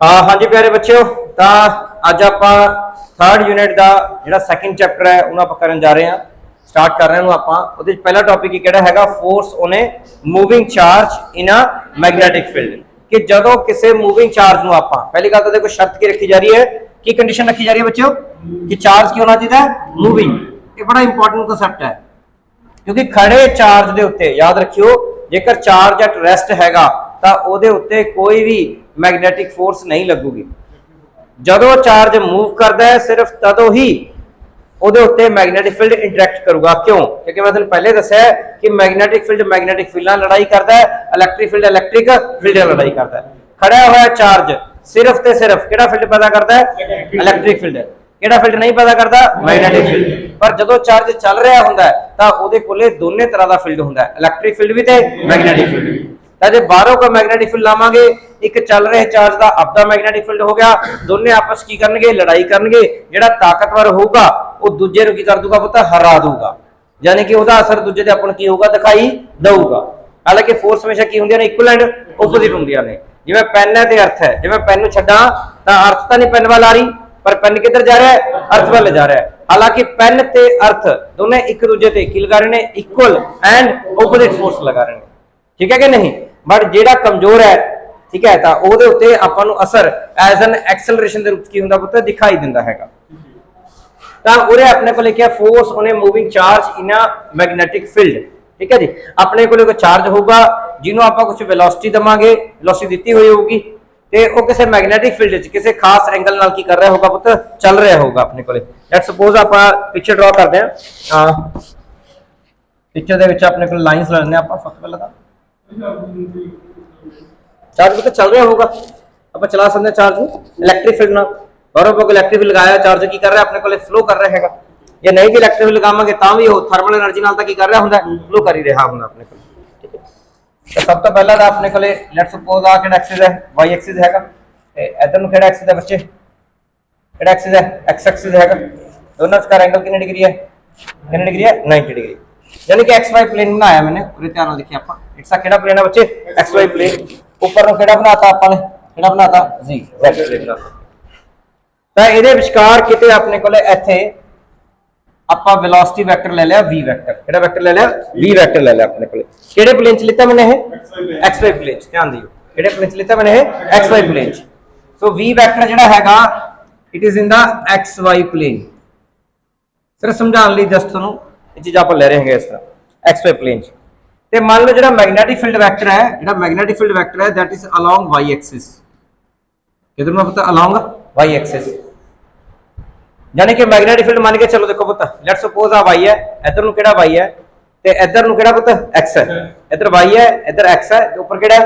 हाँ जी प्यारे बच्चों, तो अज आप थर्ड यूनिट का जो सैकेंड चैप्टर है उन्होंने आप करन जा रहे हैं, स्टार्ट कर रहे हैं आप। पहला टॉपिक ही केड़ा हैगा, force on a moving charge in a magnetic field. कि जदों किसी मूविंग चार्ज आप, पहली गल तो देखो शर्त की रखी जा रही है, की कंडीशन रखी जा रही है बच्चों कि चार्ज की होना चाहिए मूविंग। ये बड़ा इंपॉर्टेंट कंसेप्ट है, क्योंकि खड़े चार्ज के उत्ते याद रखियो, जेकर चार्ज एट रेस्ट हैगा तो ਉਹਦੇ ਉੱਤੇ कोई भी मैग्नेटिक फोर्स नहीं लगूगी। जदों चार्ज मूव करता है सिर्फ तदों ही ਉਹਦੇ ਉੱਤੇ मैग्नेटिक फील्ड इंटरैक्ट करूगा। क्यों? क्योंकि मैं तुहानू पहले दस्या है कि मैग्नेटिक फील्ड मैग्नेटिक फील्ड नाल लड़ाई करता है, इलैक्ट्रिक फील्ड इलैक्ट्रिक फील्ड नाल लड़ाई करता है। खड़ा हुआ चार्ज सिर्फ ते सिर्फ किहड़ा फील्ड पैदा करता है? Electric field. किहड़ा फील्ड नहीं पैदा करता? Magnetic field. पर जदों चार्ज चल रहा हुंदा है तां ਉਹਦੇ ਕੋਲੇ दोने तरह का फील्ड हुंदा है, इलैक्ट्रिक फील्ड भी ते मैग्नेटिक फील्ड भी। जो बाहरों का मैग्नेटिक फील्ड लावांगे, एक चल रहे चार्ज का अपना मैग्नेटिक फील्ड हो गया, दोनों आपस की करनगे, लड़ाई करनगे। जिहड़ा ताकतवर होगा वो दूजे नूं की कर दूगा, पुत्त हरा दूगा, यानी कि उसका असर दूजे ते अपन की होगा, दिखाई देगा। हालांकि फोर्स हमेशा की होंदियां ने इक्वल एंड ओपोजिट होंदियां ने। जिवें पेन है ते अर्थ है, जिवें पेन नूं छड्डां तां अर्थ तां नहीं पेन वाल आ रही, पर पेन किधर जा रहा है? अर्थ वाल जा रहा है। हालांकि पेन ते अर्थ दोनों एक दूजे ते की लगा रहे हैं? इक्वल एंड ओपोजिट फोर्स लगा रहे हैं, ठीक है कि नहीं। बट जेड़ा कमजोर है, ठीक है, तो ਉਹਦੇ ਉੱਤੇ ਆਪਾਂ ਨੂੰ असर एज एन एक्सेलरेशन ਦੇ ਰੂਪ ਕੀ ਹੁੰਦਾ ਪੁੱਤ? ਦਿਖਾਈ ਦਿੰਦਾ ਹੈਗਾ। ਤਾਂ ਉਰੇ ਆਪਣੇ ਕੋਲ ਲਿਖਿਆ force on a moving charge in a magnetic field, ठीक है जी। अपने को कोई चार्ज होगा जिन्हों आप कुछ वेलोसिटी देवांगे, वेलोसिटी दी हुई होगी, ਤੇ ਉਹ ਕਿਸੇ मैग्नेटिक फील्ड च किसी खास एंगल नाल की कर रहा होगा पुੱਤ? चल रहा होगा अपने को। लेट्स सपोज आप पिक्चर ड्रॉ करते हैं, पिक्चर ਦੇ ਵਿੱਚ ਆਪਣੇ ਕੋਲ ਲਾਈਨਸ ਲੈਣੇ ਆਪਾਂ। ਸਭ ਤੋਂ ਪਹਿਲਾਂ ਤਾਂ चार्ज तो चल रहा होगा, आप चला सकते हैं चार्ज इलैक्ट्रिक फील्ड ना। और इलैक्ट्रिक फील्ड लगाया, चार्ज की कर रहा है अपने को फ्लो कर रहा है। या नहीं भी इलैक्ट्रिक फील्ड लगावांगे तां भी वो थर्मल एनर्जी नाल तां की कर रहा हुंदा है? फ्लो कर ही रहा हुंदा अपने को, ठीक है। तो सब तो पहला तो अपने को लेट्स सपोज आ किहड़ा एक्सिस है? वाई एक्सिस हैगा। ते इधर नु किहड़ा एक्सिस है बच्चे? किहड़ा एक्सिस है? एक्स एक्सिस हैगा। दोनों का एंगल कितने डिग्री है? कितने डिग्री है? 90 डिग्री। यानी कि एक्स वाई प्लेन बनाया मैंने, पूरे ध्यान नाल देखिए आप। इसका किहड़ा प्लेन है बच्चे? X Y plane. ऊपर नु किहड़ा बनाता आपने? किहड़ा बनाता? जी जेड प्लेन बनाता। तो ਇਹਦੇ ਵਿਚਕਾਰ ਕਿਤੇ ਆਪਣੇ ਕੋਲੇ ਇੱਥੇ ਆਪਾਂ ਵੈਲੋਸਿਟੀ ਵੈਕਟਰ ਲੈ ਲਿਆ v ਵੈਕਟਰ। ਕਿਹੜਾ ਵੈਕਟਰ ਲੈ ਲਿਆ? v ਵੈਕਟਰ ਲੈ ਲਿਆ ਆਪਣੇ ਕੋਲੇ। ਕਿਹੜੇ ਪਲੇਨ ਚ ਲਿੱਤਾ ਮੈਨੇ? ਇਹ xy ਪਲੇਨ ਚ। ਧਿਆਨ ਦਿਓ, ਕਿਹੜੇ ਪਲੇਨ ਚ ਲਿੱਤਾ ਮੈਨੇ? ਇਹ xy ਪਲੇਨ ਚ। ਸੋ v ਵੈਕਟਰ ਜਿਹੜਾ ਹੈਗਾ it is in the xy plane. ਸਿਰਫ ਸਮਝਾਉਣ ਲਈ ਜਸਟ ਤੁਹਾਨੂੰ ਇਹ ਚੀਜ਼ ਆਪਾਂ ਲੈ ਰਹੇ ਹੈਗੇ ਇਸ ਤਰ੍ਹਾਂ xy ਪਲੇਨ ਚ। ਤੇ ਮੰਨ ਲਓ ਜਿਹੜਾ ਮੈਗਨੈਟਿਕ ਫੀਲਡ ਵੈਕਟਰ ਹੈ, ਜਿਹੜਾ ਮੈਗਨੈਟਿਕ ਫੀਲਡ ਵੈਕਟਰ ਹੈ that is along y axis. किधर में पता? Along y axis. यानी कि मैग्नेटिक फील्ड मान के चलो, देखो पुत्र लेट्स सपोज आ y है, इधर नु केड़ा y है ते इधर नु केड़ा पुत्र x है। इधर y है, इधर x है, ते ऊपर केड़ा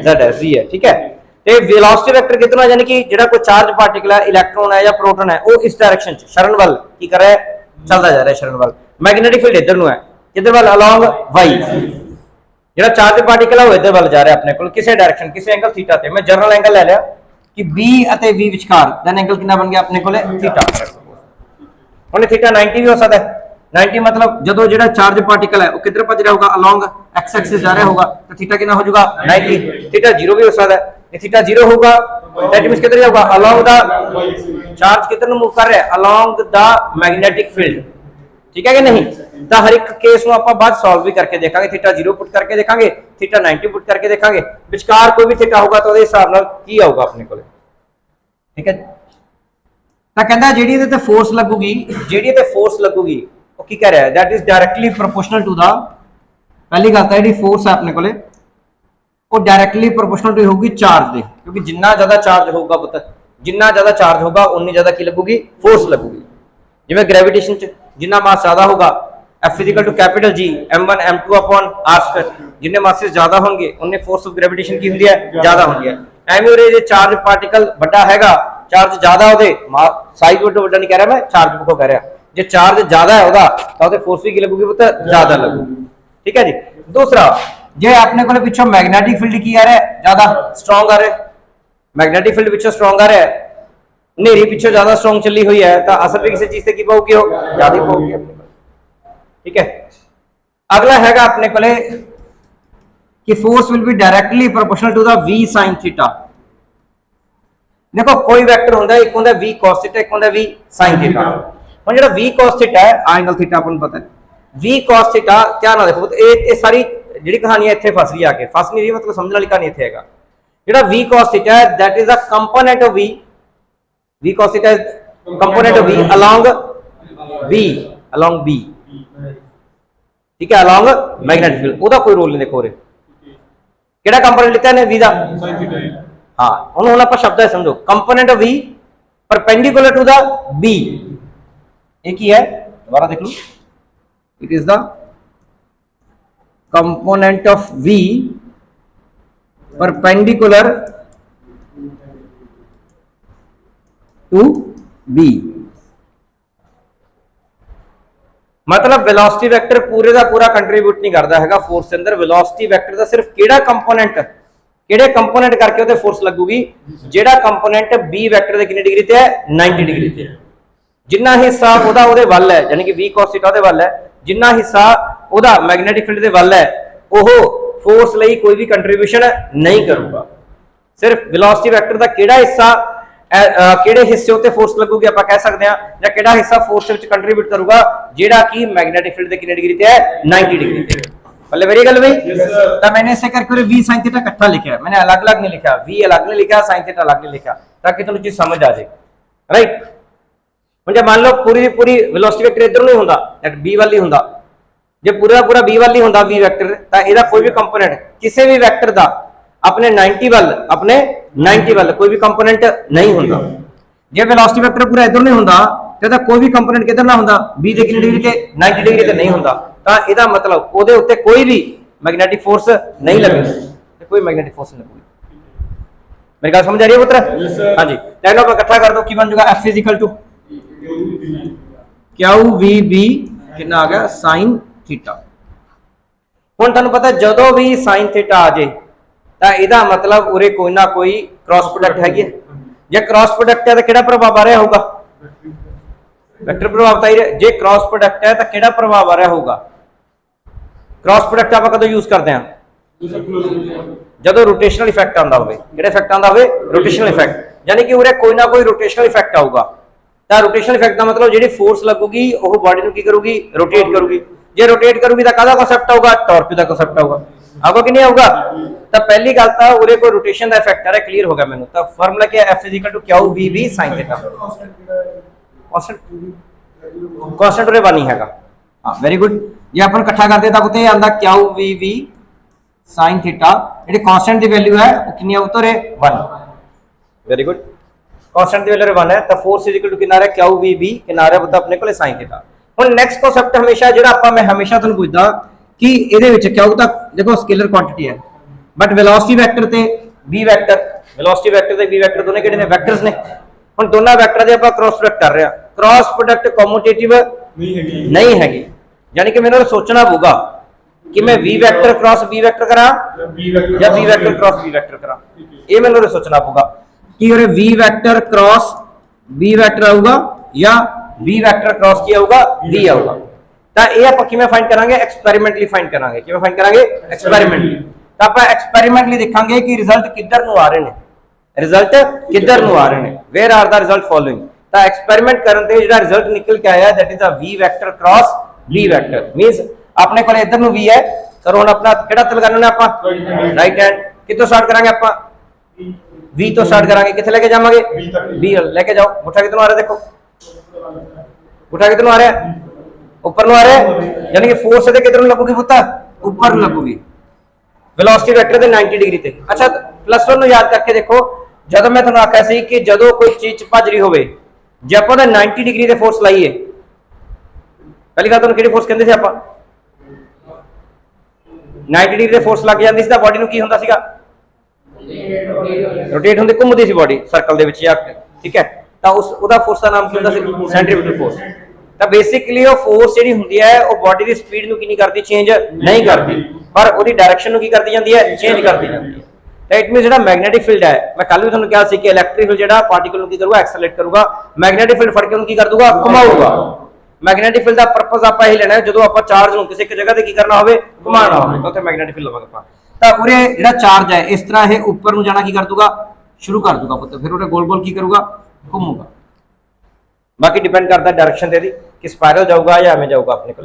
z है, z है, ठीक है। ते वेलोसिटी वेक्टर कितना, यानी कि जेड़ा कोई चार्ज पार्टिकल है, इलेक्ट्रॉन है या प्रोटॉन है, वो इस डायरेक्शन च शरण वाल की कर रहा है? चलता जा रहा है शरण वाल। मैग्नेटिक फील्ड इधर नु है, किधर वाल? Along y। जेड़ा चार्ज पार्टिकल है वो इधर वाल जा रहा है अपने को किसी डायरेक्शन, किसी एंगल थीटा ते। मैं जनरल एंगल ले लिया कि b ਅਤੇ v ਵਿਚਕਾਰ ਦੈਨ ਐਂਗਲ ਕਿੰਨਾ ਬਣ ਗਿਆ ਆਪਣੇ ਕੋਲੇ? थीटा। ਹੁਣ थीटा 90 भी हो सकता है। 90 मतलब ਜਦੋਂ ਜਿਹੜਾ ਚਾਰਜ ਪਾਰਟੀਕਲ ਹੈ ਉਹ ਕਿੱਧਰ ਭੱਜ ਰਿਹਾ ਹੋਗਾ? ਅਲੋਂਗ x ਐਕਸਿਸ ਜਾ ਰਿਹਾ ਹੋਗਾ, ਤਾਂ थीटा ਕਿੰਨਾ ਹੋ ਜਾਊਗਾ? 90। थीटा 0 भी हो सकता है। ये थीटा 0 होगा दैट मींस किधर जाऊंगा? अलोंग द चार्ज किधर मूव कर रहा है? अलोंग द मैग्नेटिक फील्ड, ठीक है कि नहीं। तो हर एक केस में आप बाद सॉल्व भी करके देखेंगे। थीटा 0 पुट करके देखेंगे, थीटा 90 पुट करके देखेंगे, विचकार कोई भी थीटा होगा तो हिसाब नाल की आऊगा अपने को, ठीक है। तो कहता जेडी इहदे ते फोर्स लगूगी, जेडी ते फोर्स लगूगी वो की कह रहा है? That is directly proportional to the, पहली गल तो जेडी फोर्स है अपने कोले वो डायरेक्टली प्रोपोर्शनल टू होगी चार्ज दे, क्योंकि जिन्ना ज्यादा चार्ज होगा पुत्र, जिन्ना ज्यादा चार्ज होगा उन्नी ज्यादा की लगूगी? फोर्स लगूगी। जिवें ग्रेविटेशन च जिन्ना मास ज्यादा होगा F equal to capital G m1 m2 upon r square, जिन्ने मासेस ज्यादा होंगे उन्ने फोर्स ऑफ ग्रेविटेशन की होंदी है? ज्यादा होंदी है। एवें उरे जे चार्ज पार्टिकल बड़ा हैगा, चार्ज ज्यादा ओदे साइज वड्डा वड्डा नहीं कह रहा मैं, चार्ज को कह रहा। जे चार्ज ज्यादा है ओदा तो ओदे फोर्स भी की लगूगी पुत्र? ज्यादा लगूगी, ठीक है जी। दूसरा, जे अपने को पिछों मैग्नेटिक फील्ड की आ रहा है? ज्यादा स्ट्रांग आ रहा है। मैग्नेटिक फील्ड पिछों स्ट्रांग आ रहा है, नेरी पिछों ज्यादा स्ट्रांग चली हुई है, तो असर भी किसी चीज से की पाऊगी? हो ज्यादा पाऊगी, ठीक है। अगला हैगा अपने को कि force will be directly proportional to the v sin थीटा। देखो कोई वैक्टर होंगे, एक होंगे v cos थीटा, एक होंगे v sin थीटा। हुण जिहड़ा v cos थीटा है आ एंगल थीटा अपन पता है। v cos थीटा ध्यान नाल देखो, ये सारी जिहड़ी कहानी है इत्थे फस गई, आके फस नहीं रही, मतलब समझण वाली कहानी इत्थे हैगा। जिहड़ा v cos थीटा है that is a component of v cos theta is component of v along b, ठीक है, along मैग्नेटिक फील्ड। ओदा कोई रोल नहीं देखो रे, केड़ा कंपोनेंट लिखा है v दा, हाँ ਉਹਨੂੰ ਹੁਣ ਆਪਾਂ ਸ਼ਬਦ ਹੈ ਸਮਝੋ, component v perpendicular to the b, एक ही है, दोबारा देख लो, it is the component of v perpendicular to b। मतलब वेलोसिटी वेक्टर पूरे का पूरा कंट्रीब्यूट नहीं करता है फोर्स के अंदर। वेलोसिटी वेक्टर का सिर्फ केड़ा कंपोनेंट, केड़े कंपोनेंट करके उते फोर्स लगूगी, जेड़ा कंपोनेंट b वेक्टर दे कितनी डिग्री ते है, 90 डिग्री ते है। जिन्ना हिस्सा ओदा ओदे वल है, यानी कि v cos थीटा दे वल है, जिन्ना हिस्सा ओदा मैग्नेटिक फील्ड दे वल है, ओह फोर्स लई कोई भी कंट्रीब्यूशन नहीं करूगा। सिर्फ वेलोसिटी वेक्टर दा केड़ा हिस्सा, केड़े हिस्से उते फोर्स लगूगी आप कह सकते हैं, या केड़ा हिस्सा फोर्स विच कंट्रीब्यूट करूगा, जेड़ा कि मैग्नेटिक फील्ड दे कितनी डिग्री ते है, 90 डिग्री ते। पहले मेरी गल भाई, तो मैंने ऐसे करके v sin थीटा इकट्ठा लिखा है, मैंने अलग अलग नहीं लिखा, v अलग नहीं लिखा, sin थीटा अलग नहीं लिखा, ताकि तुहानू चीज समझ आ जाए, राइट। हुण जे मान लो पूरी पूरी वेलोसिटी वेक्टर इधर नहीं हुंदा, b वाली हुंदा, जे पूरा पूरा b वाली हुंदा v वेक्टर, तां इहदा कोई भी कंपोनेंट किसी भी वेक्टर दा अपने 90 वाल कोई भी कंपोनेंट नहीं हुंदा। जे वेलोसिटी वेक्टर पूरा इधर नहीं हुंदा ते कोई भी कंपोनेंट किधर ना हुंदा, b दे कितनी डिग्री ते, 90 डिग्री ते नहीं हुंदा, तां इहदा मतलब ओदे उत्ते कोई भी मैग्नेटिक फोर्स नहीं लगेगी, कोई मैग्नेटिक फोर्स नहीं लगेगी। मेरी गल समझ आ रही है पुत्र? हां जी, चलो आप इकट्ठा कर दो, की बन जाएगा, f = QVB कितना आ गया, sin थीटा। हुण तुहानू पता जदों भी sin थीटा आ जाए तां इहदा मतलब उरे कोई ना कोई क्रॉस प्रोडक्ट हैगी है। जे क्रॉस प्रोडक्ट है तो केड़ा प्रभाव आ रहा होगा, वेक्टर प्रभाव ताई। जे क्रॉस प्रोडक्ट है तो केड़ा प्रभाव आ रहा होगा, क्रॉस प्रोडक्ट आप कदों यूज करते हैं, जदों रोटेशनल इफेक्ट आंदा होवे। केड़ा इफेक्ट आंदा होवे, रोटेशनल इफेक्ट, यानी कि उरे कोई ना कोई रोटेशनल इफेक्ट आऊगा। तो रोटेशनल इफेक्ट का मतलब जी फोर्स लगूगी वो बॉडी को की करूगी, रोटेट करूगी। जे रोटेट करूगी तो काहदा कांसेप्ट आऊगा, टॉर्क का कांसेप्ट आऊगा, आगो कि नहीं आऊगा। तो पहली गल तो उरे कोई रोटेशन का इफेक्ट आ रहा, क्लियर हो गया मैनू। तो फार्मूला क्या है, f = QVB sin theta. Constant उरे 1 ही हैगा, हां वेरी गुड। ये अपन इकट्ठा करते तो उत्ते आंदा QVB sin थीटा, जेडी कांस्टेंट दी वैल्यू है वो कितनी है, उत्तर है 1। वेरी गुड, कांस्टेंट दी वैल्यू 1 है, तो फोर्स = कितना आ रहा है, QVB कितना आ रहा है, बता अपने कोले sin थीटा। हुण नेक्स्ट कांसेप्ट हमेशा जेड़ा आपा मैं हमेशा तुहानू पुछदा कि इहदे विच Q तक देखो स्केलर क्वांटिटी है, बट वेलोसिटी वेक्टर ते v वेक्टर, वेलोसिटी वेक्टर ते v वेक्टर दोने किहड़े ने, वेक्टर्स ने। हुण दोनों वेक्टर दे आपा क्रॉस प्रोडक्ट कर रहे हैं, क्रॉस प्रोडक्ट कम्यूटेटिव नहीं हैगी, यानी कि मैंने सोचना पऊगा कि मैं v vector cross b vector करा या v vector cross b vector करा। ये मैंने सोचना पऊगा कि उरे v vector cross b vector आऊगा या v वेक्टर क्रॉस की आऊगा, v आऊगा। तो ये आप किवें फाइंड करांगे, एक्सपेरिमेंटली फाइंड करांगे। किवें फाइंड करांगे, एक्सपेरिमेंटली। तो आप एक्सपेरिमेंटली देखांगे कि रिजल्ट किधर नु आ रहे ने, रिजल्ट किधर नु आ रहे ने, where are the result following. तो एक्सपेरिमेंट करन ते जेड़ा रिजल्ट निकल के आया that is a v vector cross b vector, means अपने कोले इधर नु v है, सर हुन अपना केड़ा हत्थ लगाना है आपा, राइट हैंड। कितों स्टार्ट करांगे आपा, v तो स्टार्ट करांगे, किथे लेके जावांगे, b लेके जाओ। मुठा कितनों आ रहा है, देखो मुठा कितनों आ रहा है, ऊपर नु आ रहा है, यानी कि फोर्स से किधर लगूगी, पुत्ता ऊपर लगूगी, वेलोसिटी वेक्टर दे 90 डिग्री ते। अच्छा +1 नु याद करके देखो, जदों मैं तुहानू आख्या सी कि जदों कोई चीज भज रही होवे, जे आपां 90 डिग्री ते फोर्स लाइए, पहली गल तुहानू किहड़ी फोर्स कहंदे सी आपां, 90 डिग्री ते फोर्स लग जांदी सी तां बॉडी नू की हुंदा सीगा, रोटेट हुंदी, घुमदी सी बॉडी सर्कल दे विच, ठीक है। तो उस ओदा फोर्स का नाम की हुंदा सी, सेंट्रीपिटल फोर्स। तो बेसिकली वो फोर्स जिहड़ी हुंदी है वो बॉडी दी स्पीड नू की नहीं करती, चेंज नहीं करती, पर ओदी डायरेक्शन नू की करती जांदी है, चेंज करती जांदी है। तो इट मीन जेड़ा मैग्नेटिक फील्ड है, मैं कल भी तुहानू कहा सी कि इलेक्ट्रिक फील्ड जेड़ा पार्टिकल नू की करूगा, एक्सेलरेट करूगा, मैग्नेटिक फील्ड फड़ के उन्हें की कर दूगा, घुमाऊगा। मैग्नेटिक फील्ड का पर्पस आप यही लेना है, जो आप चार्ज नू किसी एक जगह ते की करना होवे, घुमाना होवे, तो उत्थे मैग्नेटिक फील्ड लवांगे। तो पूरे जेड़ा चार्ज है इस तरह है ऊपर नू जाना की कर दूगा, शुरू कर दूंगा पुत्र, फिर उन्हें गोल गोल की करूंगा, घूमूंगा। बाकी डिपेंड करता है डायरेक्शन तेरी कि स्पाइरल जाऊगा या एवें जाऊगा अपने को।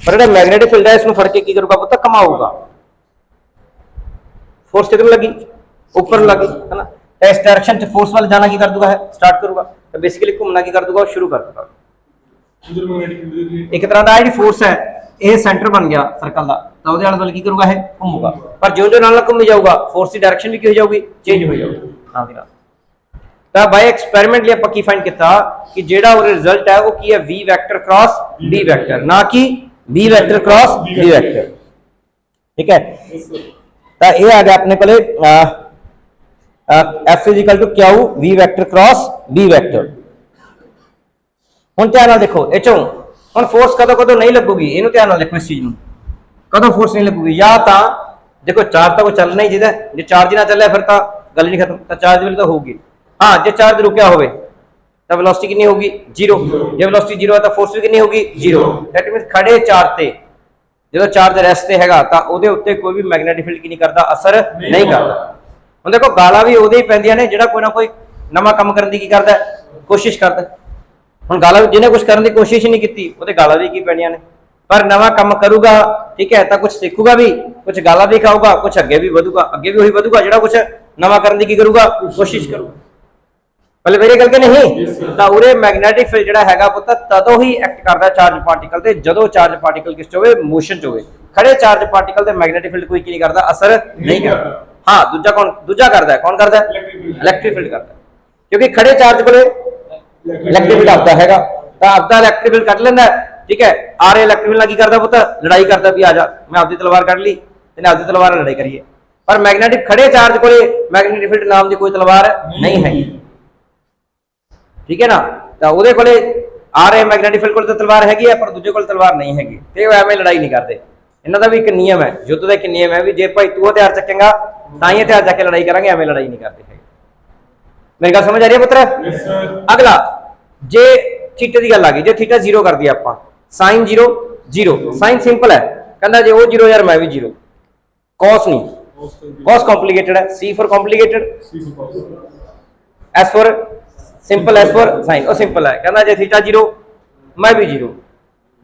पर जो मैग्नेटिक फील्ड है इसमें फड़ के की करूंगा पुत्र, कमाऊंगा। फोर्स कितनी लगी, ऊपर लगी है ना, तो इस डायरेक्शन से फोर्स वाले जाना की कर दूंगा है, स्टार्ट करूंगा, तो बेसिकली घूमना की कर दूंगा और शुरू कर दूंगा। एक तरह का फोर्स है ये सेंटर बन गया सर्कल का, तो ਉਹਦੇ ਆਲੇ ਦੁਆਲੇ ਕੀ ਕਰੂਗਾ ਇਹ ਘੁੰਮੂਗਾ, ਪਰ ਜਿਉਂ-ਜਿਉਂ ਨਾਲ ਘੁੰਮੀ ਜਾਊਗਾ ਫੋਰਸ ਦੀ ਡਾਇਰੈਕਸ਼ਨ ਵੀ ਕੀ ਹੋ ਜਾਊਗੀ, ਚੇਂਜ ਹੋ ਜਾਊਗੀ ਹਾਂ ਦੀ ਨਾਲ। ਤਾਂ ਬਾਈ ਐਕਸਪੈਰੀਮੈਂਟ ਲਈ ਆਪਾਂ ਕੀ ਫਾਈਂਡ ਕੀਤਾ ਕਿ ਜਿਹੜਾ ਉਹ ਰਿਜ਼ਲਟ ਹੈ ਉਹ ਕੀ ਹੈ, v vector cross b vector, ਨਾ ਕਿ b vector cross b vector. ਠੀਕ ਹੈ, ਤਾਂ ਇਹ ਆ ਗਿਆ ਆਪਣੇ ਕੋਲੇ f = q v vector cross b vector. ਹੁਣ ਧਿਆਨ ਨਾਲ ਦੇਖੋ ਇਹ ਚੋਂ ਹੁਣ फोर्स कदों नहीं लगूगी, इनू ध्यान नाल देखो इस चीज नूं, कदों फोर्स नहीं लगूगी, या तां देखो चार्ज तो कोई चलना ही चाहिए, जो चार्ज ही ना चले फिर तो गल नहीं खत्म, तो चार्ज वाली तो होगी। हाँ जो चार्ज रुकिया होवे तो वेलोसिटी कितनी होगी, 0, जो वेलोसिटी 0 है तो फोर्स भी कितनी होगी, 0। दैट मींस खड़े चार्ज ते जो चार्ज रेस्ट ते हैगा तो ਉਹਦੇ ਉੱਤੇ कोई भी मैग्नेटिक फील्ड की नहीं करता, असर नहीं करता। ਹੁਣ देखो गालां भी ਉਹਦੇ ही पैंदियां ने ਜਿਹੜਾ कोई ना कोई नवां काम करन दी की करदा कोशिश करदा। ਹੁਣ ਗਾਲਾਂ ਜਿਹਨੇ ਕੁਝ ਕਰਨ ਦੀ ਕੋਸ਼ਿਸ਼ ਹੀ ਨਹੀਂ ਕੀਤੀ ਉਹਦੇ ਗਾਲਾਂ ਵੀ ਕੀ ਪੈਣੀਆਂ ਨੇ, ਪਰ ਨਵਾਂ ਕੰਮ ਕਰੂਗਾ ਠੀਕ ਹੈ ਤਾਂ ਕੁਝ ਸਿੱਖੂਗਾ ਵੀ, ਕੁਝ ਗਾਲਾਂ ਵੀ ਖਾਊਗਾ, ਕੁਝ ਅੱਗੇ ਵੀ ਵਧੂਗਾ, ਅੱਗੇ ਵੀ ਉਹੀ ਵਧੂਗਾ ਜਿਹੜਾ ਕੁਝ ਨਵਾਂ ਕਰਨ ਦੀ ਕੀ ਕਰੂਗਾ, ਕੋਸ਼ਿਸ਼ ਕਰੂਗਾ। ਪਹਿਲੇ ਮੇਰੀ ਗੱਲ ਕਿ ਨਹੀਂ, ਤਾਂ ਉਰੇ ਮੈਗਨੈਟਿਕ ਫੀਲਡ ਜਿਹੜਾ ਹੈਗਾ ਪੁੱਤ ਤਦੋਂ ਹੀ ਐਕਟ ਕਰਦਾ ਚਾਰਜ ਪਾਰਟੀਕਲ ਤੇ ਜਦੋਂ ਚਾਰਜ ਪਾਰਟੀਕਲ ਕਿਸ ਚ ਹੋਵੇ, ਮੋਸ਼ਨ ਚ ਹੋਵੇ। ਖੜੇ ਚਾਰਜ ਪਾਰਟੀਕਲ ਤੇ ਮੈਗਨੈਟਿਕ ਫੀਲਡ ਕੋਈ ਕੀ ਨਹੀਂ ਕਰਦਾ, ਅਸਰ ਨਹੀਂ ਕਰਦਾ। ਹਾਂ ਦੂਜਾ ਦੂਜਾ ਕਰਦਾ, ਕੌਣ ਕਰਦਾ, ਇਲੈਕਟ੍ਰਿਕ ਫੀਲਡ ਕਰਦਾ, ਕਿਉਂਕਿ ਖੜੇ ਚਾਰਜ ਕੋਲੇ इलैक्ट्रिक फील्ड आपका हैगा तो आपका इलैक्ट्रिक फील्ड कट लेंदा ठीक है। आर इलैक्ट्रिक फील्ड की करदा पुत्र, लड़ाई करदा भी आ जा मैं आपकी तलवार कट ली ते आपकी तलवार लड़ाई करिए, पर मैग्नेटिक खड़े चार्ज कोले मैग्नेटिक फील्ड नाम की कोई तलवार नहीं है, ठीक है ना। तो ਉਹਦੇ ਕੋਲੇ आ रहे मैग्नेटिक फील्ड कोले तो तलवार हैगी है, पर दूजे कोले तलवार नहीं हैगी, ते ਉਹ ਐਵੇਂ लड़ाई नहीं करते। ਇਹਨਾਂ ਦਾ ਵੀ ਇੱਕ ਨਿਯਮ ਹੈ, ਯੁੱਧ ਦਾ ਇੱਕ ਨਿਯਮ ਹੈ ਵੀ ਜੇ ਭਾਈ ਤੂੰ ਹਥਿਆਰ ਚੱਕੇਗਾ ਤਾਂ ਹੀ ਹਥਿਆਰ ਚੱਕ ਕੇ ਲੜਾਈ ਕਰਾਂਗੇ, ਐਵੇਂ ਲੜਾਈ ਨਹੀਂ ਕਰਦੇ। मेरी गल समझ आ रही है पुत्र। अगला जे थीटा की गल आ गई, जे थीटा 0 कर दिया आप साइन 0 0, साइन सिंपल है, कहता जे वो 0 यार मैं भी 0, कॉस नहीं, कॉस कॉम्प्लिकेटेड है, C for complicated, S for simple, S for sine, वो सिंपल है। कहता जे थीटा 0 मैं भी 0,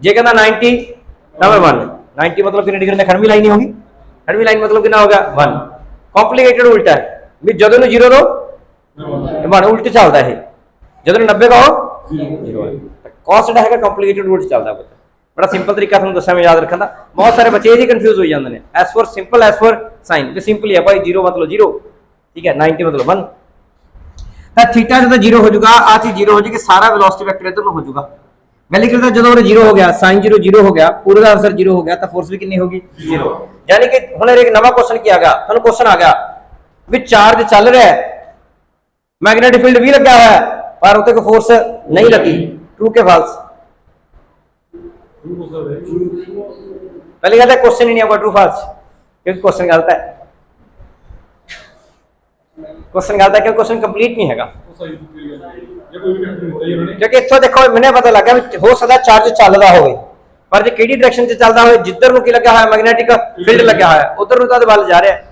जे कहता 90 ना मैं 1, 90 मतलब कितने डिग्री में खड़वी लाइन ही होगी, खड़वी लाइन मतलब कितना होगा 1। कॉम्प्लिकेटेड उल्टा है भी जदों 0 दो बन उल्ट चलता है, जो 90 का हो कॉस जो है कॉम्प्लिकेटेड उल्ट चलता है। बड़ा सिंपल तरीका तुहानूं दस्सिया मैं याद रखने का, बहुत सारे बच्चे ही कंफ्यूज हो जाते हैं। S for simple, S for sine, तो सिंपल ही है भाई 0 मतलब 0 ठीक है, 90 मतलब 1। तो थीटा जो 0 हो जाएगा, आ चीज 0 हो जाएगी, सारा वेलोसिटी वेक्टर इधर हो जाएगा। पहले क्या जो 0 हो गया, साइन 0 0 हो गया, पूरा का आंसर 0 हो गया, तो फोर्स भी कितनी होगी 0। यानी कि हुण एक नवा क्वेश्चन किया गया, तुहानूं क्वेश्चन आ गया भी चार्ज चल रहा है, मैग्नेटिक फील्ड भी लगा हुआ है, पर उसे कोई फोर्स नहीं लगी, ट्रू के फॉल्स। पहले कहता है क्वेश्चन ही नहीं होगा ट्रू फॉल्स, क्योंकि क्वेश्चन गलत है, क्वेश्चन गलत है क्योंकि क्वेश्चन कंप्लीट नहीं हैगा। क्योंकि इत्थों देखो मैंने पता लगा हो सकता चार्ज चल रहा हो, पर जो किहड़ी डायरेक्शन से चलता हो, जिधर नूं की लगा है मैग्नेटिक फील्ड लगा है उधर नूं तां वल जा रहा है।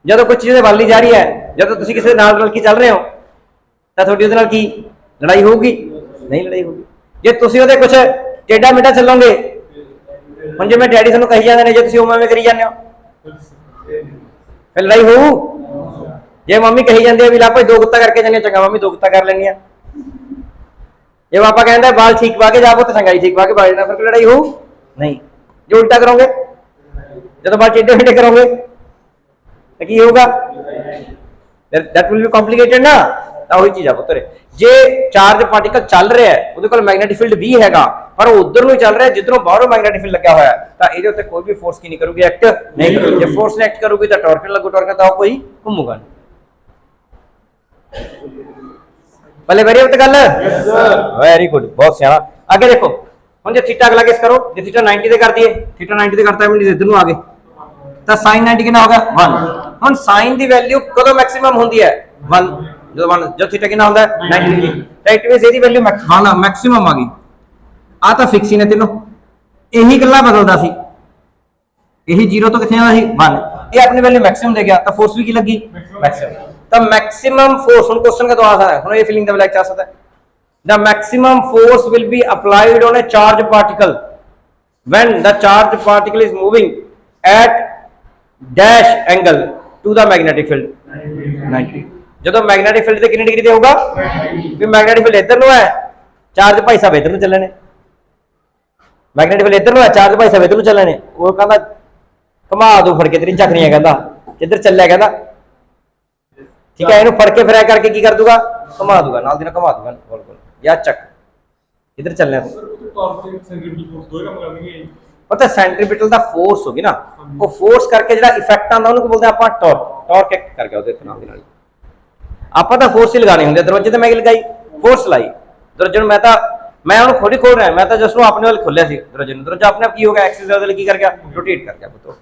जो कोई चीज़ वल ही जा रही है, जो तुम किसी नाल की चल रहे हो तो थोड़ी उहदे नाल की लड़ाई होगी, नहीं लड़ाई होगी। जे तुसीं उहदे कुछ टेढ़ा मेढ़ा चलोगे, हुण जिवें डैडी तुहानूं कही जांदे ने, जे तुसीं उवें करी जांदे हो फिर लड़ाई होऊ। जे मम्मी कही जाती है भी ला भाई 2 गुत्ता करके जाने, चंगा मम्मी 2 गुत्ता कर लेनी है। जे पापा कहता है बाल ठीक पा के जाओ तो चंगा ठीक पा के बाल जाना, फिर लड़ाई हो नहीं। जो उल्टा करोगे, जो बाल टेढ़े मेढ़े करोगे तो की होगा, दैट विल बी कॉम्प्लिकेटेड ना। तो वही चीज है पुत्र, जे चार्ज पार्टिकल चल रहा है ਉਹਦੇ ਕੋਲ मैग्नेटिक फील्ड भी हैगा, पर उधर ਨੂੰ ਚੱਲ ਰਿਹਾ ਜਿੱਧਰੋਂ ਬਾਹਰੋਂ मैग्नेटिक फील्ड ਲੱਗਿਆ ਹੋਇਆ ਹੈ, ਤਾਂ ਇਹਦੇ ਉੱਤੇ ਕੋਈ ਵੀ ਫੋਰਸ ਕੀ ਨਹੀਂ ਕਰੂਗੀ, ਐਕਟ ਨਹੀਂ ਕਰੂਗੀ। ਜੇ ਫੋਰਸ ਨੇ ਐਕਟ ਕਰੂਗੀ ਤਾਂ ਟਾਰਕ ਲੱਗੂ, ਟਾਰਕ ਤਾਂ ਕੋਈ ਘੁੰਮੂਗਾ ਨਹੀਂ। पहले वेरी गुड गल, वेरी गुड, बहुत सियाना। आगे देखो हम जो थीटा अगला केस करो, जो थीटा 90 से कर दिए, थीटा 90 से करता है मीन इधर आ गए तो sin 90 कितना होगा 1। हम sin की वैल्यू कदों मैक्सिमम होती है 1, जो थीटा कितना होता है 90 डिग्री, राइट मींस ਇਹਦੀ वैल्यू मैक्सिमम आ गई। आ तो फिक्स ही ने तीनों, यही गल्ला बदलदा सी, यही 0 तो कितने आंदा सी 1, ये अपनी वैल्यू मैक्सिमम दे गया तो फोर्स भी की लगी मैक्सिमम। तो मैक्सिमम फोर्स हुन क्वेश्चन का तो आ सकता है, हुन ये फिलिंग द ब्लैंक आ सकता है। The maximum force will be applied on a charge particle when the charge particle is moving at dash angle to the magnetic field 90। ਜਦੋਂ मैग्नेटिक फील्ड ਤੇ ਕਿੰਨੀ ਡਿਗਰੀ ਤੇ ਹੋਊਗਾ ਵੀ मैग्नेटिक फील्ड ਇੱਧਰ ਨੂੰ ਹੈ, ਚਾਰਜ ਭਾਈ ਸਾਹਿਬ ਇੱਧਰ ਨੂੰ ਚੱਲੇ ਨੇ, मैग्नेटिक फील्ड ਇੱਧਰ ਨੂੰ ਹੈ, ਚਾਰਜ ਭਾਈ ਸਾਹਿਬ ਇੱਧਰ ਨੂੰ ਚੱਲੇ ਨੇ। ਉਹ ਕਹਿੰਦਾ ਘੁਮਾ ਦੋ ਫੜ ਕੇ ਤੇਰੀ ਚੱਕਣੀਆਂ, ਕਹਿੰਦਾ ਕਿੱਧਰ ਚੱਲਿਆ, ਕਹਿੰਦਾ ਠੀਕ ਹੈ ਇਹਨੂੰ ਫੜ ਕੇ ਫਿਰ ਐ ਕਰਕੇ ਕੀ ਕਰ ਦੂਗਾ, ਘੁਮਾ ਦੂਗਾ, ਨਾਲ ਦੀ ਨਾਲ ਘੁਮਾ ਦੂਗਾ ਗੋਲ ਗੋਲ, ਜਾਂ ਚੱਕ ਕਿੱਧਰ ਚੱਲਣਾ ਪਤਾ। ਸੈਂਟਰੀਪੀਟਲ ਦਾ ਫੋਰਸ ਹੋਗੀ ਨਾ, ਉਹ ਫੋਰਸ ਕਰਕੇ ਜਿਹੜਾ ਇਫੈਕਟ ਆਉਂਦਾ ਉਹਨੂੰ ਬੋਲਦੇ ਆਪਾਂ ਟਾਰਕ। ਟਾਰਕ ਐਕਟ ਕਰਕੇ ਉਹਦੇ ਨਾਲ ਦੀ ਨਾਲ ਆਪਾਂ ਤਾਂ ਫੋਰਸ ਹੀ ਲਗਾਣੀ ਹੁੰਦੀ। ਦਰਵਾਜ਼ੇ ਤੇ ਮੈਂ ਕੀ ਲਗਾਈ, ਫੋਰਸ ਲਾਈ ਦਰਵਾਜ਼ੇ ਨੂੰ। ਮੈਂ ਉਹਨੂੰ ਖੁਦ ਹੀ ਖੋਲ ਰਿਹਾ, ਮੈਂ ਤਾਂ ਜਸਟ ਨੂੰ ਆਪਣੇ ਵੱਲ ਖੋਲਿਆ ਸੀ ਦਰਵਾਜ਼ੇ ਨੂੰ। ਦਰਵਾਜ਼ਾ ਆਪਣੇ ਆਪ ਕੀ ਹੋ ਗਿਆ, ਐਕਸਿਸ ਦੇ ਕੀ ਕਰ ਗਿਆ, ਰੋਟੇਟ ਕਰ ਗਿਆ ਪੁੱਤੋ।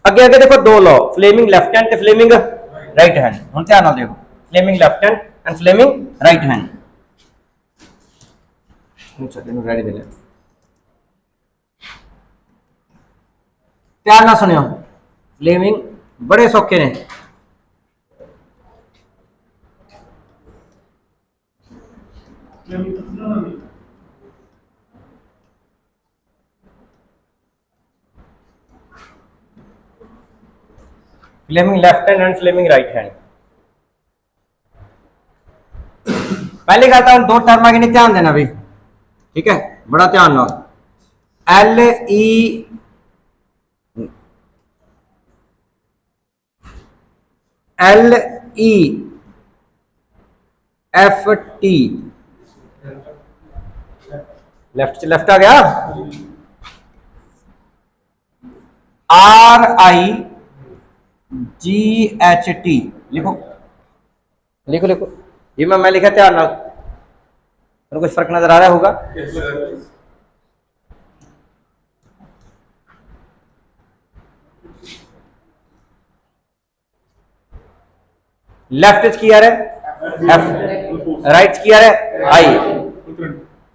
ਅੱਗੇ ਅੱਗੇ ਦੇਖੋ ਦੋ ਲਾਅ, ਫਲੇਮਿੰਗ ਲੈਫਟ ਹੈਂਡ ਤੇ ਫਲੇਮਿੰਗ ਰਾਈਟ ਹੈਂਡ। ਹੁਣ ਧਿਆਨ ਨਾਲ ਦੇਖੋ, Fleming left hand and Fleming right hand. ਇਹਨੂੰ ਰੈਡੀ ਦੇ ਲੈ, ਧਿਆਨ ਨਾਲ ਸੁਣਿਓ। ਫਲੇਮਿੰਗ ਬੜੇ ਸੌਖੇ ਨੇ। Fleming left hand and Fleming right hand. पहली गल तो दो टर्म की नहीं ध्यान देना भी, ठीक है, बड़ा ध्यान ना। LEFT लेफ्ट से लेफ्ट आ गया। RIGHT लिखो लिखो लिखो, ये मैं लिखा ध्यान ना, कुछ फर्क नजर आ रहा होगा। लेफ्ट की आ रहा है F, राइट की आ रहा है I।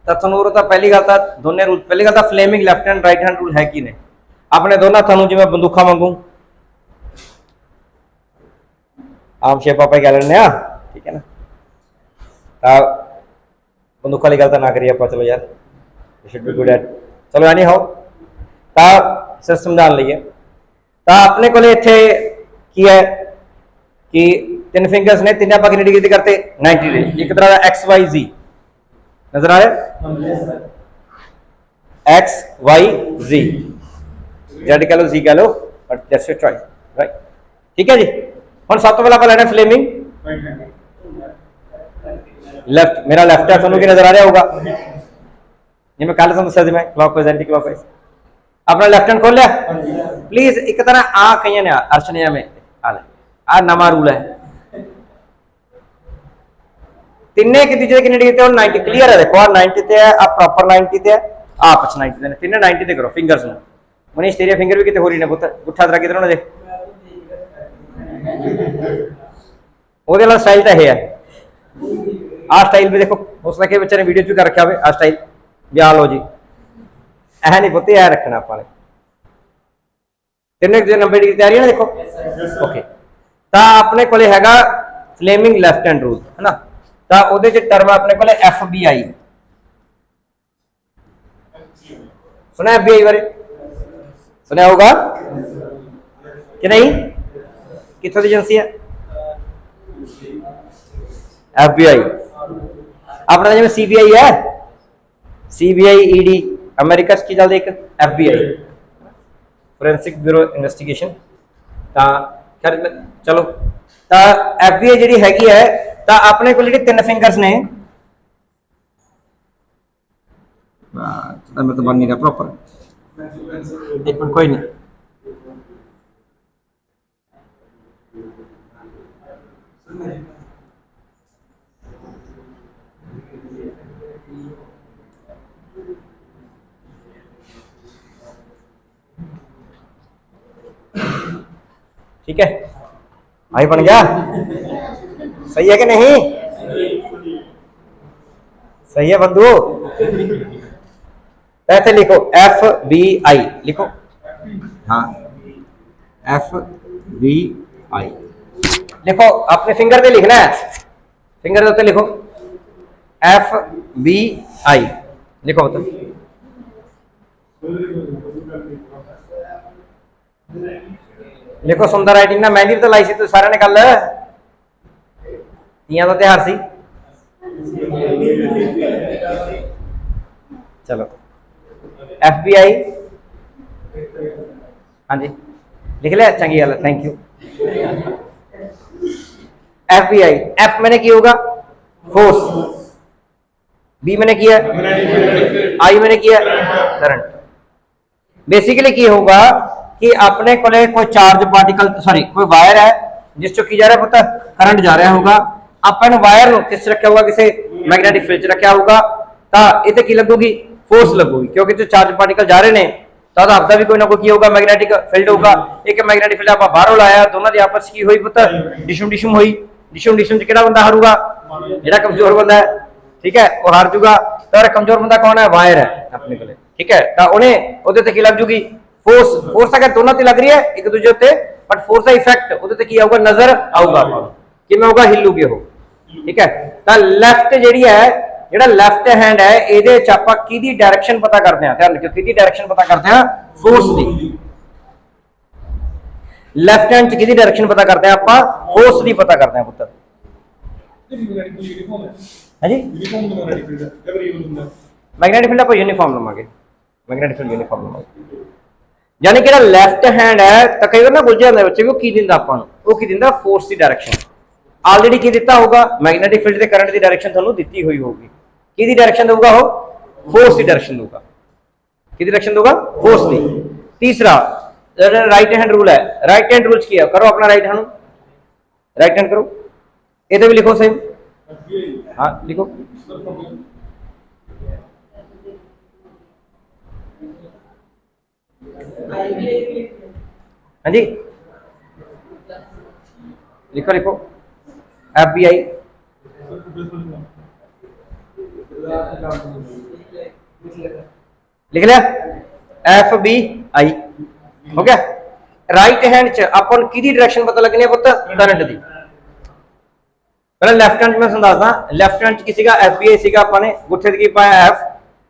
तनूर तो पहली गल दोनों रूल, पहली गल Fleming left hand right hand rule है कि नहीं अपने दोनों थानू जिवें बंदूखा वांगू आम शेप आप कह लें, ठीक है ना। बंदूखा वाली गल तो ना करिए आप, चलो यार शुड बी गुड एट, चलो यानी हो सिस्टम जान लीए। तो अपने को इत्थे की है कि तीन फिंगर्स ने, तीन आप कितनी डिग्री करते 90 डिग्री। एक तरह का XYZ नजर आ रहा है, XYZ, Z कह लो Z कह लो, but that's your choice, right, ठीक है जी। हम सब तो पहले आप लेना फ्लेमिंग लेफ्ट, मेरा लेफ्ट है, थोनों की नजर आ रहा होगा, ये मैं कल दसा दी, मैं क्लॉकवाइज एंटी क्लॉकवाइज। अपना लेफ्ट हैंड खोल लिया प्लीज। एक तरह आ कई ने अर्शनिया में आ नवा रूल है, तिने की तीजे कितने डिग्री ते 90 क्लियर है। देखो आ 90 ते है, आ प्रॉपर 90 ते है, आ पछ 90 ते, तिने 90 ते करो फिंगर्स नु। मनीष तेरे फिंगर भी किते हो रही ने पुੱਤ, गुठा तेरा किधर होना देख, ओदे वाला स्टाइल तो है। आ स्टाइल भी देखो, हो सकता है बच्चे ने वीडियो च कर रखा हो आ स्टाइल भी, आ लो जी ऐ नहीं पुੱਤ, ऐ रखना आपने। तिने 90 डिग्री तैयारी है ना, देखो ओके। तो अपने को हैगा फ्लेमिंग लेफ्ट हैंड रूल है ना। तो ਉਹਦੇ ਚ टर्म अपने को FBI सुना, FBI बारे सुना होगा कि नहीं, कितों की एजेंसी है FBI। अपना जिम्मे CBI है, CBI ED अमेरिका की चलती एक FBI फोरेंसिक ब्यूरो इन्वेस्टिगेशन। खैर चलो, तो FBI जी हैगी है, तो अपने को तीन फिंगर्स ने, मैं तो बन नहीं रहा प्रॉपर, एक मिनट कोई नहीं। ठीक है, भाई बन गया, सही है कि नहीं, सही है बंधु। ऐसे लिखो FBI लिखो, हाँ FBI लिखो, अपने फिंगर पे लिखना है, फिंगर के उत्ते लिखो FBI लिखो बता। लिखो सुंदर राइटिंग ना, मेहंदी तो लाई सी सारे ने कल, तियां का त्योहार सी। चलो FBI, हाँ जी लिख लिया, चंगी गल, थैंक यू। FBI, F मैंने की होगा फोर्स, B मैंने किया, I मैंने किया करंट। बेसिकली की होगा कि अपने को कोई चार्ज पार्टिकल, सॉरी कोई वायर है जिस चो की जा रहा है पता करंट जा रहा होगा, अपन वायर किस रखा होगा, किसी मैग्नेटिक फील्ड रखा होगा, तो इतने की लगूगी फोर्स लगूगी, क्योंकि जो चार्ज पार्टिकल जा रहे हैं तो आपका भी कोई ना कोई होगा मैग्नेटिक फील्ड होगा। एक मैग्नेटिक फील्ड आप बाहरों लाया, दोनों की आपस की हुई पुत्र डिशुम डिशुम हुई, डिशुम डिशुम च किहड़ा बंदा हारूगा, जिहड़ा कमजोर बंदा है, ठीक है वो हार जूगा। तो कमजोर बंदा कौन है, वायर है अपने को, ठीक है। तो उन्हें उहदे ते की लग जूगी फोर्स, फोर्स अगर दोनों ते लग रही है एक दूसरे उत्ते, बट फोर्स का इफेक्ट उहदे ते की आऊगा, नजर आऊगा, किवें होगा, हिलूगे हो, ठीक है। तो लेफ्ट जिहड़ी है, ਜਿਹੜਾ ਲੈਫਟ हैंड है, ਇਹਦੇ ਚ ਆਪਾਂ ਕਿਹਦੀ डायरेक्शन पता करते हैं, ध्यान रखियो किहदी डायरेक्शन पता करते हैं, फोर्स दी। लेफ्ट हैंड च किहदी डायरेक्शन पता करते हैं, ਆਪਾਂ फोर्स दी पता करते हैं पुत्र। हां जी मैग्नेटिक फील्ड ਆਪਾਂ यूनिफॉर्म लवांगे, मैग्नेटिक फील्ड यूनिफॉर्म लवांगे, यानी कि लेफ्ट हैंड है तो कई बार ना बुझ जाता बच्चे को की दिंदा, ਆਪਾਂ ਨੂੰ ਉਹ ਕੀ ਦਿੰਦਾ, फोर्स दी डायरेक्शन। ऑलरेडी की दिता होगा मैग्नेटिक फील्ड के करंट की डायरेक्शन थानू दी हुई होगी, की डायरेक्शन दूगा वो, फोर्स की डायरेक्शन दूगा, की डायरेक्शन दूगा, फोर्स की। तीसरा राइट हैंड रूल है, राइट हैंड रूल किया करो अपना, राइट हैंड, राइट हैंड करो, ये भी लिखो सेम, हाँ लिखो, हाँ जी लिखो लिखो FBI, लिख लिया FBI हो गया। राइट हैंड च अपन किहदी डायरेक्शन पता लगनी है पुत्र, करंट दी। पहले लेफ्ट हैंड में समझाता, लेफ्ट हैंड किसी का FBI सीगा, अपन ने गुत्थे की पाया F,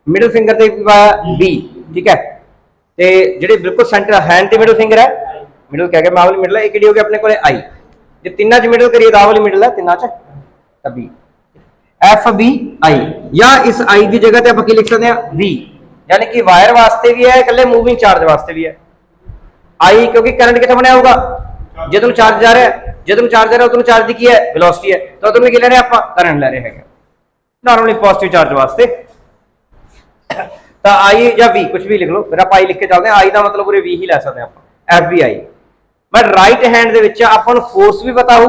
मिडिल फिंगर ते पाया B, ठीक है। ते जेडी बिल्कुल सेंटर हैंड ते मिडिल फिंगर है, मिडिल कह के मावली मिडिल है, एक हो गया अपने को I, जे तिना च मिडिल करिए दा वाली मिडिल है, तिना च B, FBI, या इस I की जगह पे आप की लिख सकते हैं V, यानी कि वायर वास्ते भी है, कल्ले मूविंग चार्ज वास्ते भी है I, क्योंकि करंट कितने बनया होगा, जो चार्ज जा रहा है, जो चार्ज जा रहा है उतनु चार्ज की है वेलोसिटी है, तो तुम की ले रहे हैं, आप करंट ले रहे हैं नॉर्मली पॉजिटिव चार्ज वास्ते। तो I या V कुछ भी लिख लो, फिर आप I लिख के चलते हैं, I का मतलब पूरे V ही ले सकते हैं आप, FBI। But right hand they which upon force भी पता हो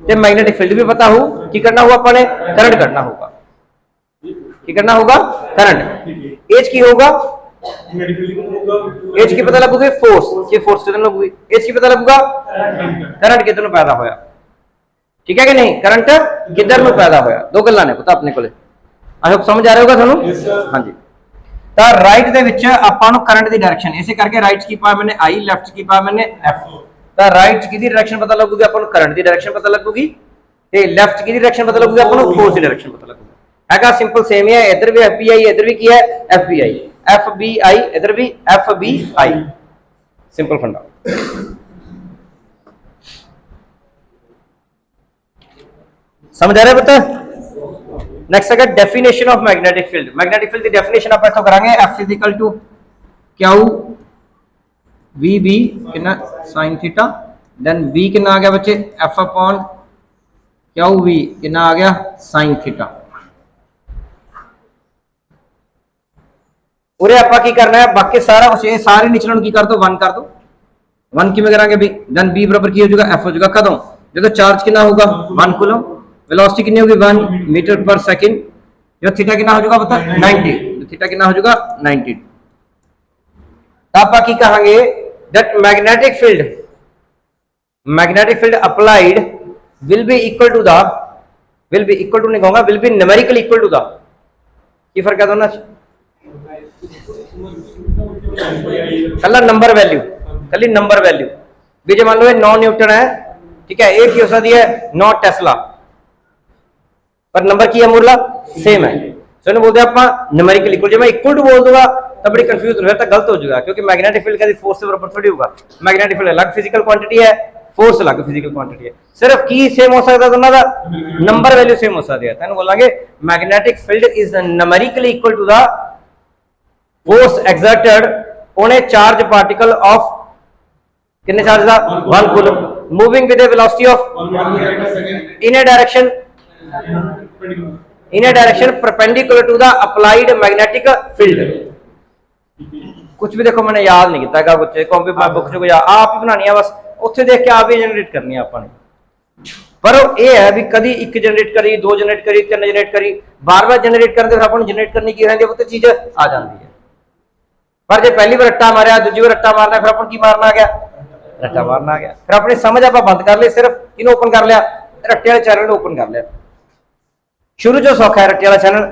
ते मैग्नेटिक फील्ड भी पता हो, की करना होगा अपने, करंट करना होगा, की करना होगा, करंट। एज की होगा, एज की पता लगूगी फोर्स, की फोर्स कितने लगूगी, एज की पता लगूगा करंट कितने पैदा होया, ठीक है कि नहीं, करंट किधर में पैदा होया, दो गल्लां ने पता अपने को, आई होप समझ आ रहा होगा थानू, हाँ जी। तो राइट दे विच आपां नूं करंट दी डायरेक्शन, इसे करके राइट की पाया मैंने I, लेफ्ट की पाया मैंने F। तो राइट की डायरेक्शन पता लगूगी, अपन करंट की डायरेक्शन पता लगूगी, ते लेफ्ट की डायरेक्शन पता लगूगी, अपन फोर्स की डायरेक्शन पता लगूगी, हैगा सिंपल सेम ही है, इधर भी FBI, इधर भी की है FBI, FBI इधर भी FBI, सिंपल फंडा। समझ आ रहा है बता। नेक्स्ट है definition of magnetic field, magnetic field की डेफिनेशन आप इथों करांगे, F equal to q v B कितना साइन थीटा, देन V कितना आ गया बच्चे, F अपॉन क्यू वी कितना आ गया साइन थीटा। उरे आपा की करना है, बाकी सारा कुछ ये सारे निचलन की कर दो, 1 कर दो, 1 किवें करांगे भी, देन B बराबर की हो जाएगा F हो जाएगा कदों, जो चार्ज कितना होगा 1 कूलम, वेलोसिटी कितनी होगी 1 मीटर पर सेकंड, जो थीटा कितना हो जाएगा बता 90, थीटा कितना हो जाएगा 90। आप की कहांगे that magnetic field applied will be equal to the, will be equal to नहीं कहूंगा, will be numerical equal to the, की फर्क है दोनों, कला नंबर वैल्यू, कली नंबर वैल्यू भी जो मान लो 9 न्यूटन है, ठीक है, एक की हो सकती है 9 टेस्ला, पर नंबर की है मुरला सेम है। सो बोलते हैं आप न्यूमेरिकल इक्वल, जब मैं इक्वल टू बोल दूंगा तब बड़ी कंफ्यूज हो जाता, गलत हो जाएगा, क्योंकि मैग्नेटिक फील्ड का फोर्स से बराबर थोड़ी होगा। मैग्नेटिक फील्ड अलग फिजिकल क्वांटिटी है, फोर्स अलग फिजिकल क्वांटिटी है, सिर्फ की सेम हो सकता दोनों का, नंबर वैल्यू सेम हो सकती है। तो बोलेंगे magnetic field is numerically equal to the force exerted on a charge particle of कितने चार्ज था 1 coulomb moving with a velocity of in a direction perpendicular to the applied magnetic field. कुछ भी देखो मैंने याद नहीं किया, कुछ कॉपी बुक जो आप ही बनानी है, बस उत्थे देख के आप ही जनरेट करनी है आपने। पर यह है भी कभी एक जनरेट करी, 2 जनरेट करी, 3 जनरेट करी, बार-बार जनरेट करते फिर अपन जनरेट करने की रहती है, वो चीज आ जाती है। पर जो पहली बार रट्टा मारा, दूजी बार रट्टा मारना, फिर अपन की मारना आ गया, रट्टा मारना आ गया, फिर अपनी समझ आप बंद कर ली, सिर्फ किन्हों ओपन कर लिया, रट्टे वाले चैनल ओपन कर लिया। शुरू जो सौखा है रट्टे वाला चैनल,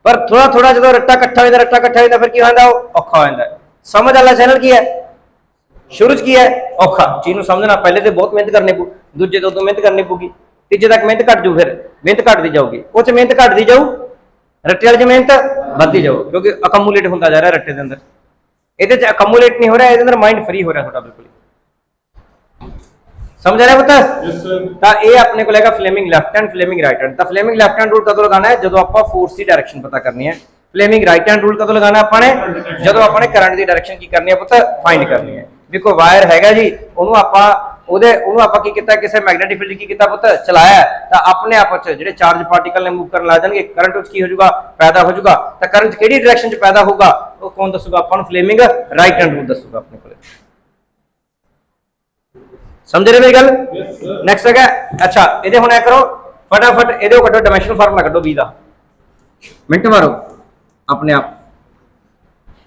पर थोड़ा थोड़ा जो रट्टा इकट्ठा होता, रट्टा इकट्ठा होता, फिर की होता है औखा हो जाता है। समझ वाला चैनल की है, शुरू की है औखा चीज को समझना, पहले तो बहुत मेहनत करनी पू, दूजे तो मेहनत करनी पऊगी, तीजे तक मेहनत घट जू, फिर मेहनत घटती जाऊगी, उस मेहनत घटती जाऊ, रट्टे वाले मेहनत बढ़ती जाओ, क्योंकि अकमुलेट होता जा रहा है रट्टे के अंदर, ये अकमुलेट नहीं हो रहा है, अंदर माइंड फ्री हो रहा है थोड़ा, बिल्कुल समझ रहा है पता। ये अपने को लेगा Fleming left hand, Fleming right hand. Fleming left hand rule कदों लगाना है, जो आप फोर्स की डायरेक्शन पता करनी है। फ्लेमिंग राइट हैंड रूल कदों लगाना अपने, जो अपने करंट की डायरेक्शन की करनी है पता फाइंड करनी है। भी कोई वायर हैगा जी, ਉਹਨੂੰ ਆਪਾਂ ਕੀ ਕੀਤਾ, ਕਿਸੇ ਮੈਗਨੈਟਿਕ ਫੀਲਡ ਕੀ ਕੀਤਾ ਪੁੱਤ ਚਲਾਇਆ, ਤਾਂ ਆਪਣੇ ਆਪ ਚ ਜਿਹੜੇ ਚਾਰਜ ਪਾਰਟੀਕਲ ਨੇ ਮੂਵ ਕਰਨ ਲੱਗ ਜਾਣਗੇ, ਕਰੰਟ ਵਿੱਚ ਕੀ ਹੋ ਜਾਊਗਾ ਪੈਦਾ ਹੋ ਜਾਊਗਾ, ਤਾਂ ਕਰੰਟ ਕਿਹੜੀ ਡਾਇਰੈਕਸ਼ਨ ਚ ਪੈਦਾ ਹੋਊਗਾ ਉਹ ਕੌਣ ਦੱਸੂਗਾ ਆਪਾਂ ਨੂੰ, ਫਲੇਮਿੰਗ ਰਾਈਟ ਹੈਂਡ ਰੂਲ ਦੱਸੂਗਾ ਆਪਣੇ ਕੋਲੇ। समझ रहे मेरी गल। नेक्स्ट है अच्छा ये हुण करो फटाफट ये कटो डायमेंशनल फार्मूला कटो बी का, मिनट मारो अपने आप,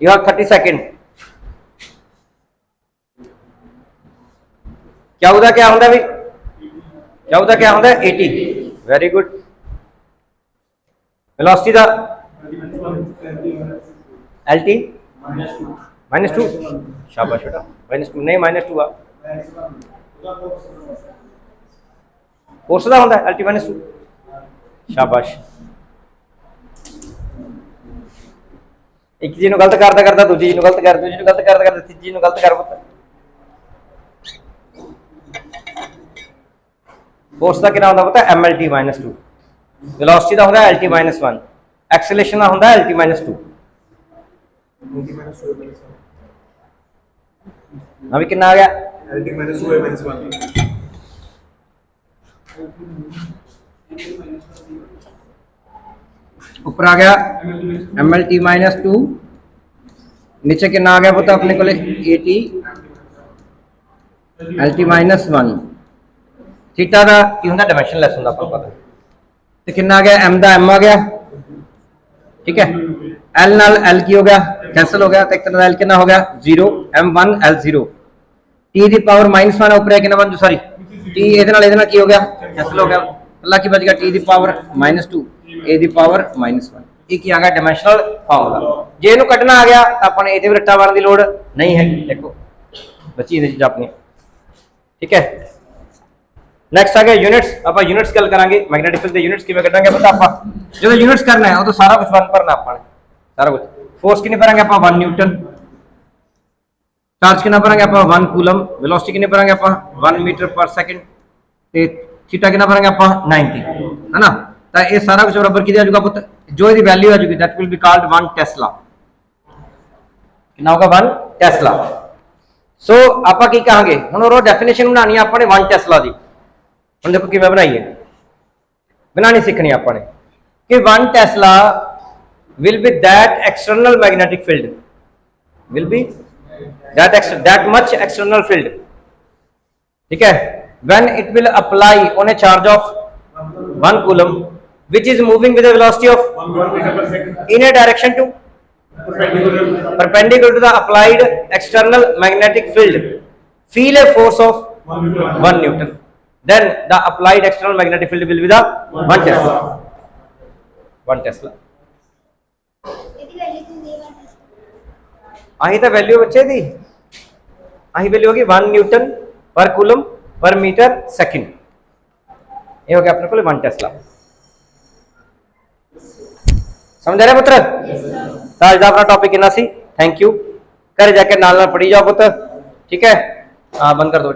यू हैव 30 सेकंड। क्या होता भी क्या होता 80, वेरी गुड। वेलोसिटी का LT -2, शाबाश बेटा, -2 नहीं -2 फोर्स का होता है LT -2, शाबाश। एक चीज गलत करता करता दूजी चीज गलत कर, दूजी गलत करता करता तीजी चीज गलत कर पुत्र। फोर्स का कितना होता पता MLT -2, वेलोसिटी का होता LT -1, एक्सेलरेशन का होता LT -2। अभी कितना आ गया LT -2 -1, ऊपर आ गया MLT -2, नीचे कितना आ गया पता अपने को 80 LT -1। थीटा का की होंगे डायमेंशनलेस होंगे आपको पता, तो कितना आ गया M का M आ गया, ठीक है, L नाल L की हो गया कैंसिल हो गया, तो एक तरह L कितना हो गया 0, M1 L0, T the power -1 ऊपर है कितना बन, सॉरी T ਇਹਦੇ ਨਾਲ ਕੀ ਹੋ ਗਿਆ कैंसिल हो गया, अल्लाह की बच गया T the power -2 A the power -1। ये की आ गया डायमेंशनल फार्मूला। जे ਇਹਨੂੰ ਕੱਢਣਾ ਆ ਗਿਆ ਤਾਂ ਆਪਾਂ ਨੇ ਇਹਦੇ ਵੀ ਰੱਟਾ ਮਾਰਨ ਦੀ ਲੋੜ ਨਹੀਂ ਹੈ, देखो बची ਇਹ ਚੀਜ਼ ਆਪਣੀ, ठीक है। नेक्स्ट आ गया यूनिट्स, आप यूनिट्स गल करांगे, मैग्नेटिक फील्ड के यूनिट्स किवें कढांगे पता आप, जो यूनिट्स करना है वो तो सारा कुछ वन भरना आपने, सारा कुछ। फोर्स कितनी भरांगे आप 1 न्यूटन, चार्ज कितना भरांगे आप 1 कूलम, वेलोसिटी कितनी भरांगे आप 1 मीटर पर सेकंड, ते थीटा कितना भरांगे आप 90, है ना। तो ये सारा कुछ बराबर कितना आ जाएगा पुत्र, जो इसकी वैल्यू आ जाएगी that will be called 1 Tesla. कितना होगा 1 टेस्ला। सो आप की कहांगे हुण और डेफिनेशन बनानी है आपने 1 टेस्ला दी। हुण देखो किवें बनाइए, बनानी सीखनी आपने कि 1 Tesla will be that external magnetic field, will be that much external field, ठीक है, when it will apply on a charge of 1 coulomb which is moving with a velocity of 1 meter per second in a direction to perpendicular to the applied external magnetic field, feel a force of 1 Newton, then the applied external magnetic field will be the 1 Tesla, 1 Tesla। आही तो value बच्चे दी, आही value होगी 1 Newton पर coulomb per metre second. ये हो गया अपने को 1 टेस्ला। समझ रहे पुत्र? तो आज का अपना टॉपिक इना सी। Thank you. घर जाके नाल पढ़ी जाओ पुत्र, ठीक है? हाँ बंद कर दो।